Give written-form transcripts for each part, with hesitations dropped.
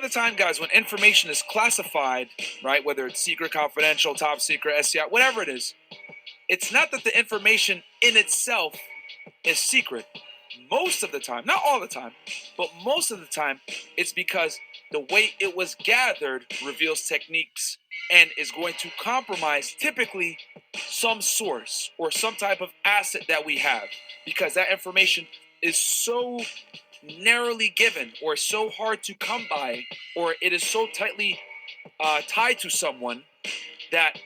the time, guys, when information is classified, right, whether it's secret, confidential, top secret, SCI, whatever it is, it's not that the information in itself is secret. Most of the time, not all the time, but most of the time, it's because the way it was gathered reveals techniques and is going to compromise typically some source or some type of asset that we have, because that information is so narrowly given or so hard to come by, or it is so tightly tied to someone that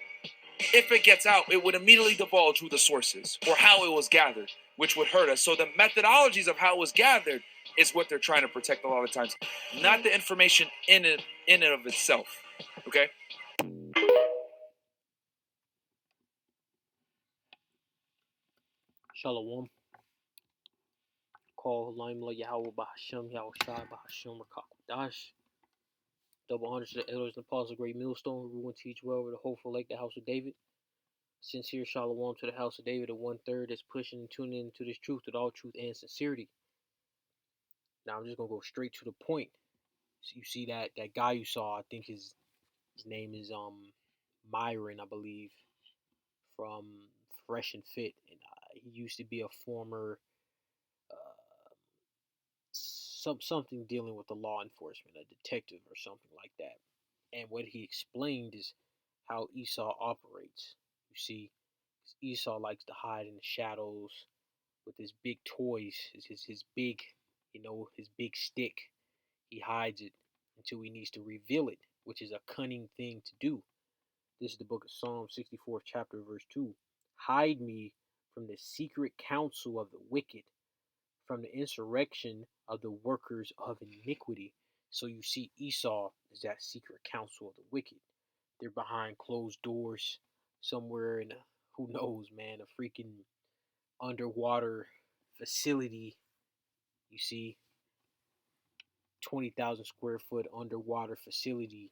if it gets out, it would immediately divulge who the source is or how it was gathered, which would hurt us. So the methodologies of how it was gathered is what they're trying to protect a lot of times, not the information in and of itself. Okay. Shalom. Call Limla Yahweh Bahasham Yahushai Bahasham Rakakwadash. Double honors to the elders and apostles of Great Millstone, who will teach well over the hopeful like the house of David. Sincere shalom to the house of David, the 1/3 that's pushing and tuning into this truth with all truth and sincerity. Now I'm just gonna go straight to the point. So you see that guy you saw, I think his name is Myron, I believe, from Fresh and Fit, and he used to be a former something dealing with the law enforcement, a detective or something like that. And what he explained is how Esau operates. You see, Esau likes to hide in the shadows with his big toys, his big, his big stick. He hides it until he needs to reveal it, which is a cunning thing to do. This is the book of Psalm 64th chapter, verse 2. Hide me from the secret counsel of the wicked, from the insurrection of the workers of iniquity. So you see, Esau is that secret counsel of the wicked. They're behind closed doors somewhere in who knows, man, a freaking underwater facility. You see, 20,000 square foot underwater facility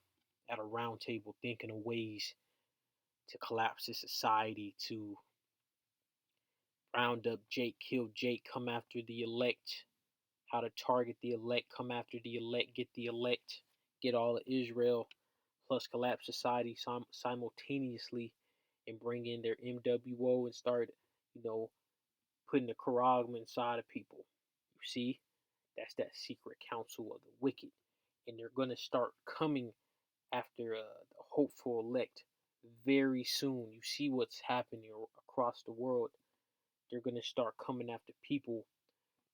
at a round table thinking of ways to collapse the society, to round up Jake, kill Jake, come after the elect, how to target the elect, come after the elect, get all of Israel, plus collapse society simultaneously, and bring in their MWO and start, putting the Quran inside of people. You see, that's that secret counsel of the wicked, and they're gonna start coming after the hopeful elect very soon. You see what's happening across the world. They're gonna start coming after people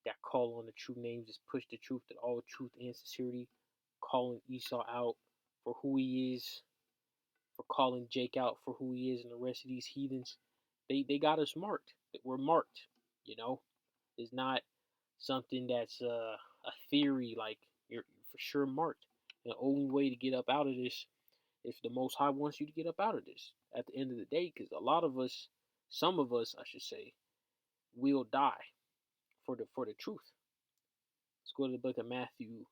that call on the true names, just push the truth to all truth and sincerity, calling Esau out for who he is, for calling Jake out for who he is, and the rest of these heathens. They got us marked. We're marked. It's not something that's a theory. Like, you're for sure marked. And the only way to get up out of this, if the Most High wants you to get up out of this, at the end of the day, because a lot of us, some of us, I should say, will die for the truth. Let's go to the book of Matthew.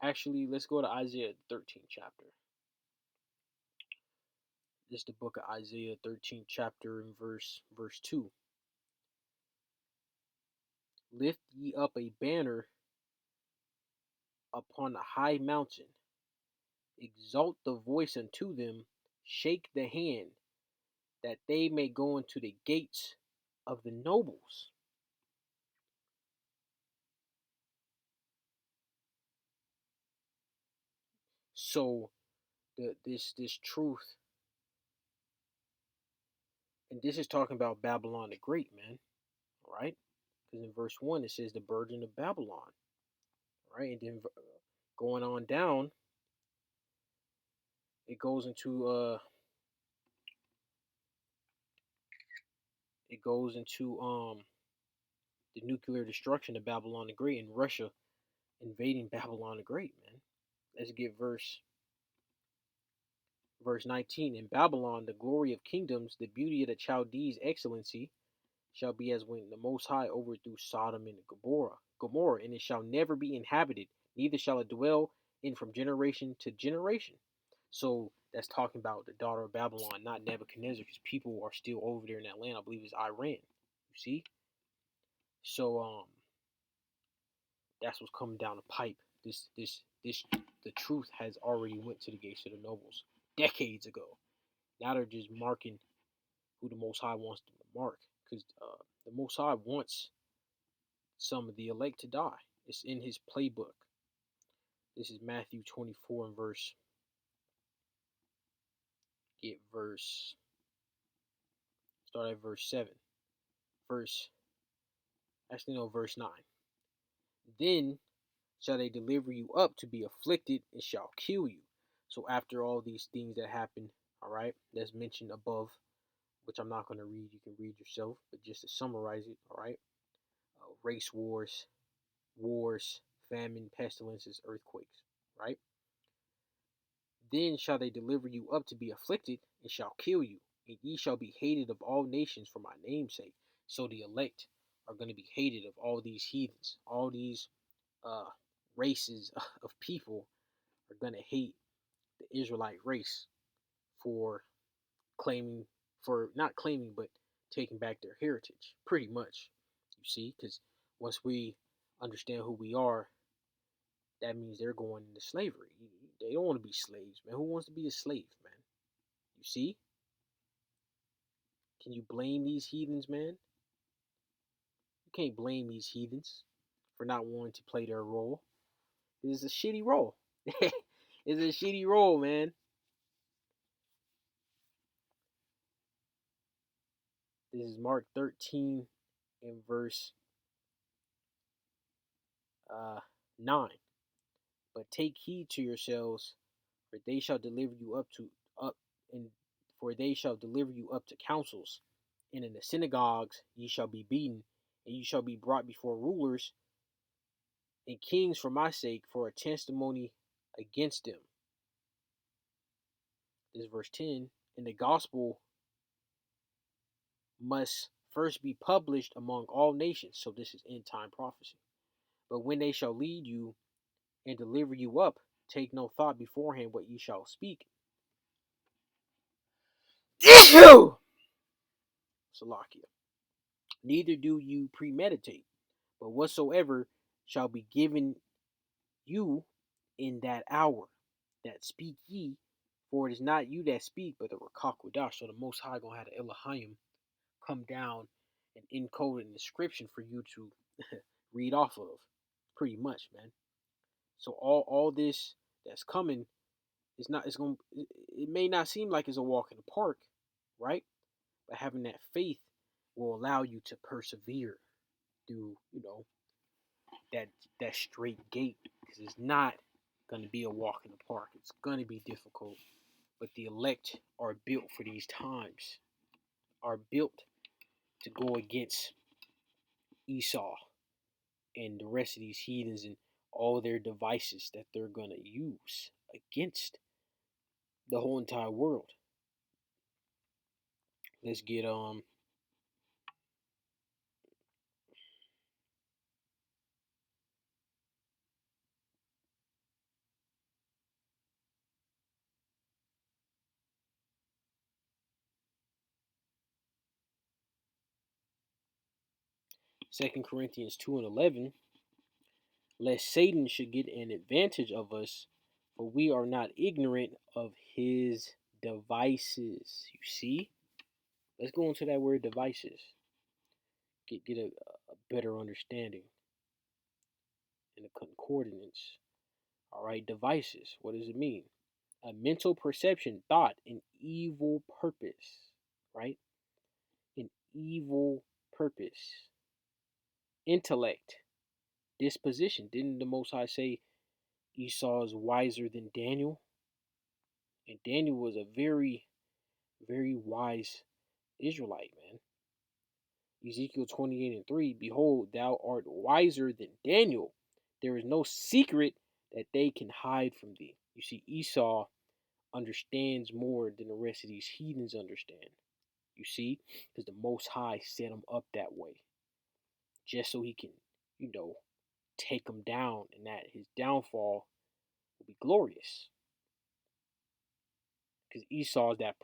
Actually, let's go to Isaiah 13th chapter. This is the book of Isaiah 13th chapter and verse 2. Lift ye up a banner upon a high mountain, exalt the voice unto them, shake the hand, that they may go into the gates of the nobles. So this truth, and this is talking about Babylon the Great, man, right? Because in verse 1 it says the burden of Babylon, right? And then going on down, it goes into the nuclear destruction of Babylon the Great and Russia invading Babylon the Great, man. Let's get verse 19. In Babylon, the glory of kingdoms, the beauty of the Chaldees' excellency, shall be as when the Most High overthrew Sodom and Gomorrah, and it shall never be inhabited, neither shall it dwell in from generation to generation. So that's talking about the daughter of Babylon, not Nebuchadnezzar, because people are still over there in that land. I believe it's Iran. You see? So that's what's coming down the pipe. This the truth has already went to the gates of the nobles decades ago. Now they're just marking who the Most High wants them to mark, because the Most High wants some of the elect to die. It's in His playbook. This is Matthew 24 and start at verse 7. Verse 9. Then shall they deliver you up to be afflicted and shall kill you. So after all these things that happen, all right, that's mentioned above, which I'm not going to read, you can read yourself, but just to summarize it, all right, race wars, famine, pestilences, earthquakes, right? Then shall they deliver you up to be afflicted and shall kill you, and ye shall be hated of all nations for my name's sake. So the elect are going to be hated of all these heathens, all these races of people are going to hate the Israelite race for not claiming, but taking back their heritage, pretty much. You see, because once we understand who we are, that means they're going into slavery. They don't want to be slaves, man. Who wants to be a slave, man? You see? Can you blame these heathens, man? You can't blame these heathens for not wanting to play their role. It's a shitty role. It's a shitty role, man. This is Mark 13 and verse 9. But take heed to yourselves, for they shall deliver you up to councils, and in the synagogues ye shall be beaten, and ye shall be brought before rulers and kings for my sake, for a testimony against them. This is verse 10. And the gospel must first be published among all nations. So this is end time prophecy. But when they shall lead you and deliver you up, take no thought beforehand what ye shall speak. Salakia. Neither do you premeditate, but whatsoever shall be given you in that hour, that speak ye, for it is not you that speak, but the Ruach HaKodesh. So the Most High gonna have the Elohim come down and encode an inscription for you to read off of, pretty much, man. So all this that's coming is not. It may not seem like it's a walk in the park, right? But having that faith will allow you to persevere through, that straight gate, because it's not going to be a walk in the park. It's going to be difficult, but the elect are built for these times, are built to go against Esau and the rest of these heathens and all their devices that they're going to use against the whole entire world. Let's get 2 Corinthians 2 and 11. Lest Satan should get an advantage of us, for we are not ignorant of his devices. You see? Let's go into that word devices. Get a better understanding in the concordance. All right, devices. What does it mean? A mental perception, thought, an evil purpose. Right? An evil purpose. Intellect, disposition. Didn't the Most High say Esau is wiser than Daniel? And Daniel was a very, very wise Israelite, man. Ezekiel 28 and 3, behold, thou art wiser than Daniel. There is no secret that they can hide from thee. You see, Esau understands more than the rest of these heathens understand. You see, because the Most High set him up that way, just so he can, take him down, and that his downfall will be glorious. Because Esau is that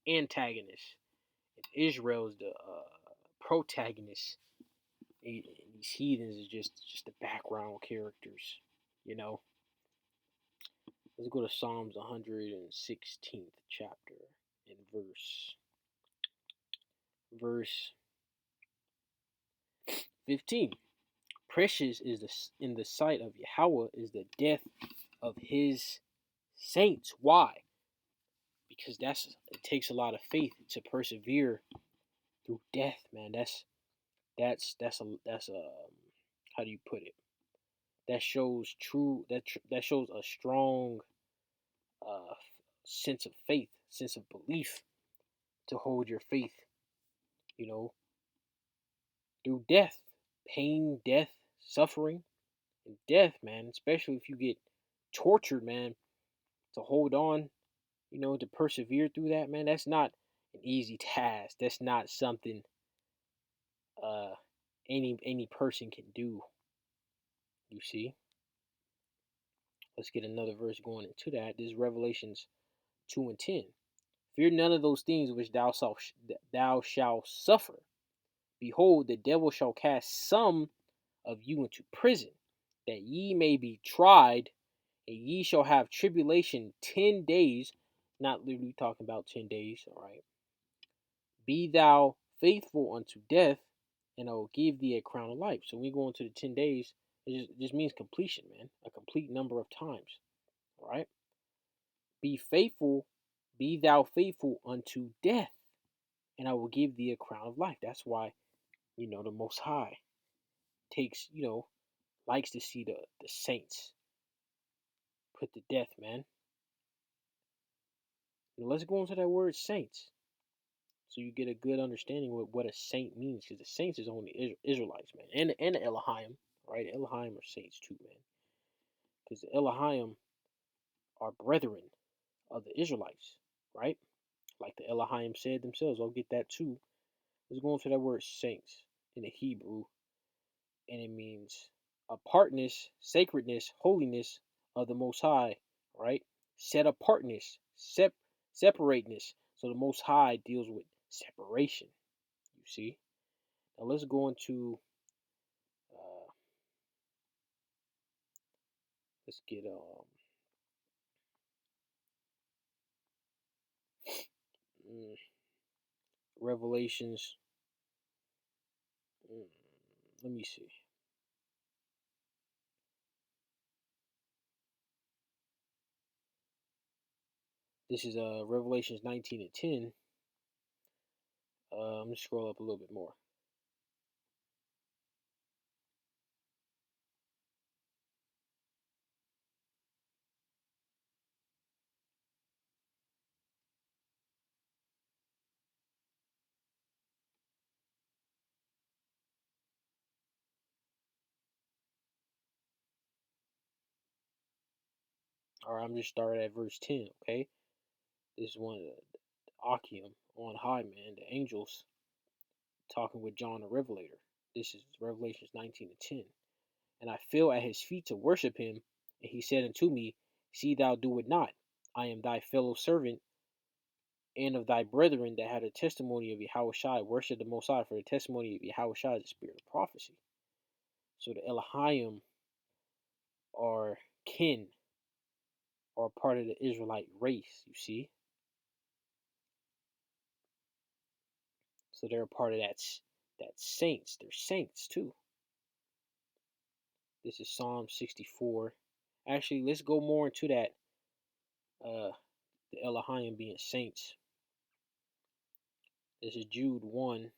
antagonist. And Israel is the protagonist. And these heathens is just the background characters, you know. Let's go to Psalms 116th chapter and verse 15. Precious is in the sight of Yahweh is the death of his saints. Why? Because it takes a lot of faith to persevere through death, man. That's a how do you put it? That shows that shows a strong uh, sense of faith, sense of belief to hold your faith, you know, through death, pain, death, suffering, and death, man. Especially if you get tortured, man, to hold on, to persevere through that, man. That's not an easy task. That's not something uh any person can do. You see. Let's get another verse going into that. This is Revelations 2:10. Fear none of those things which thou shalt suffer. Behold, the devil shall cast some of you into prison, that ye may be tried, and ye shall have tribulation 10 days. Not literally talking about 10 days, all right? Be thou faithful unto death, and I will give thee a crown of life. So when we go into the 10 days, it just means completion, man. A complete number of times, all right? Be thou faithful unto death, and I will give thee a crown of life. That's why, the Most High takes, likes to see the saints put to death, man. Now let's go into that word saints, so you get a good understanding of what a saint means, because the saints is only Israelites, man, and the Elohim, right? The Elohim are saints too, man, because the Elohim are brethren of the Israelites, right? Like the Elohim said themselves. I'll get that too. Let's go into that word saints in the Hebrew, and it means apartness, sacredness, holiness of the Most High, right? Set apartness, separateness. So the Most High deals with separation. You see. Now let's go into. Let's get Revelations. Let me see. This is Revelations 19:10. I'm gonna scroll up a little bit more. All right, I'm just starting at verse 10. Okay, this is one of the Achium on high, man. The angels talking with John the Revelator. This is Revelations 19:10. And I fell at his feet to worship him, and he said unto me, See thou do it not. I am thy fellow servant and of thy brethren that had a testimony of Yahushua. Worship the Most High, for the testimony of Yahushua is the spirit of prophecy. So the Elohim are kin, or part of the Israelite race, you see. So they're a part of that saints. They're saints too. This is Psalm 64. Actually, let's go more into that. The Elohim being saints. This is Jude 1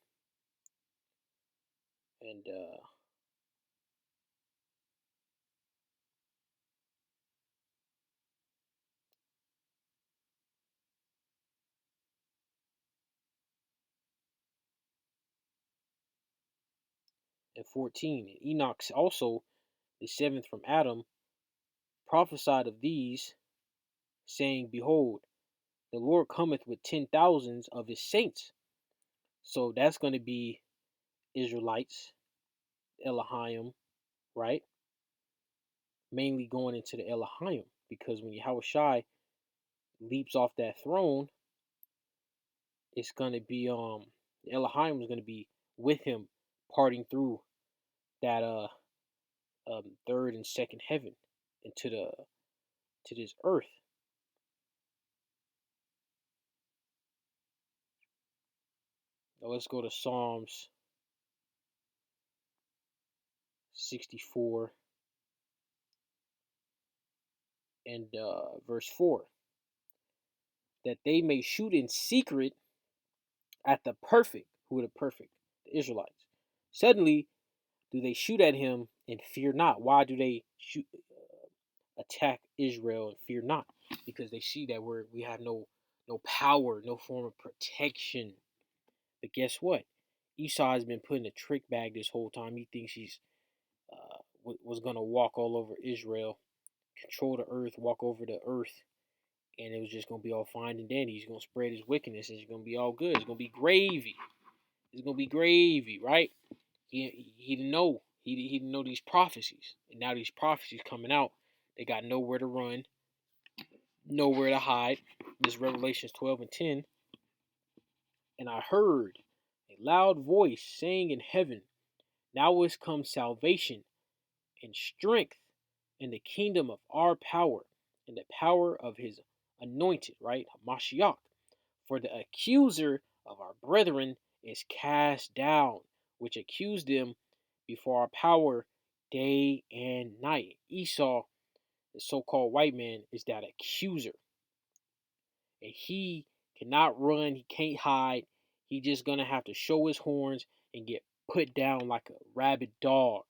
and 14. And Enoch also, the seventh from Adam, prophesied of these, saying, Behold, the Lord cometh with 10,000s of his saints. So that's going to be Israelites, Elohim, right? Mainly going into the Elohim, because when Yahushua leaps off that throne, it's going to be the Elohim is going to be with him, parting through that third and second heaven into to this earth. Now let's go to Psalms 64 and verse 4. That they may shoot in secret at the perfect. Who are the perfect? The Israelites. Suddenly do they shoot at him and fear not. Why do they shoot, attack Israel and fear not? Because they see that we have no power, no form of protection. But guess what? Esau has been put in a trick bag this whole time. He thinks he's was gonna walk all over Israel, control the earth, walk over the earth, and it was just gonna be all fine and dandy. He's gonna spread his wickedness, and it's gonna be all good. It's gonna be gravy. It's gonna be gravy, right? He didn't know. He didn't know these prophecies, and now these prophecies coming out. They got nowhere to run, nowhere to hide. This Revelations 12 and 10. And I heard a loud voice saying in heaven, now is come salvation and strength and the kingdom of our power and the power of his anointed, right? Mashiach. For the accuser of our brethren is cast down, which accused them before our power day and night. Esau, the so-called white man, is that accuser. And he cannot run, he can't hide. He just gonna have to show his horns and get put down like a rabid dog.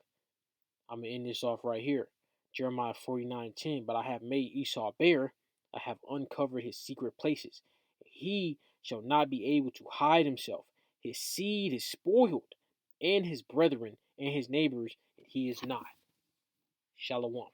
I'm gonna end this off right here. Jeremiah 49:10. But I have made Esau bare, I have uncovered his secret places. He shall not be able to hide himself. His seed is spoiled, and his brethren and his neighbors, and he is not. Shalom.